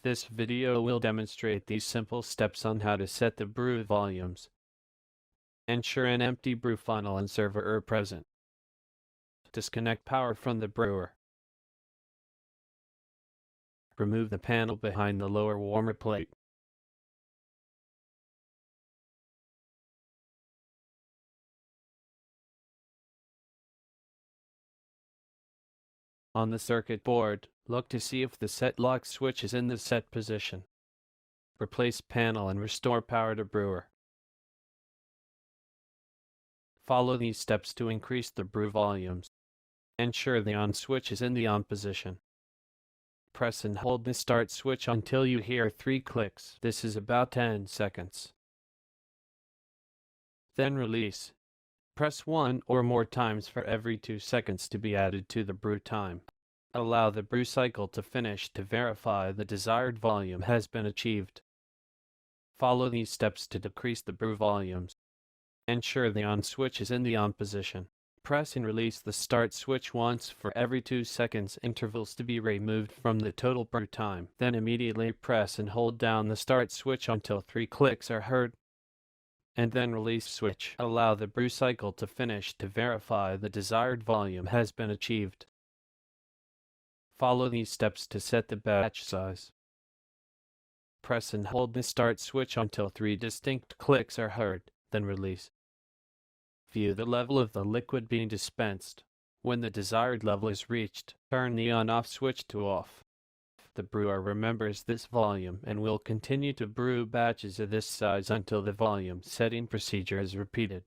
This video will demonstrate these simple steps on how to set the brew volumes. Ensure an empty brew funnel and server are present. Disconnect power from the brewer. Remove the panel behind the lower warmer plate. On the circuit board, look to see if the set lock switch is in the set position. Replace panel and restore power to brewer. Follow these steps to increase the brew volumes. Ensure the on switch is in the on position. Press and hold the start switch until you hear 3 clicks. This is about 10 seconds. Then release. Press 1 or more times for every 2 seconds to be added to the brew time. Allow the brew cycle to finish to verify the desired volume has been achieved. Follow these steps to decrease the brew volumes. Ensure the on switch is in the on position. Press and release the start switch once for every 2 seconds intervals to be removed from the total brew time. Then immediately press and hold down the start switch until 3 clicks are heard. And then release switch. Allow the brew cycle to finish to verify the desired volume has been achieved. Follow these steps to set the batch size. Press and hold the start switch until 3 distinct clicks are heard, then release. View the level of the liquid being dispensed. When the desired level is reached, turn the on-off switch to off. The brewer remembers this volume and will continue to brew batches of this size until the volume setting procedure is repeated.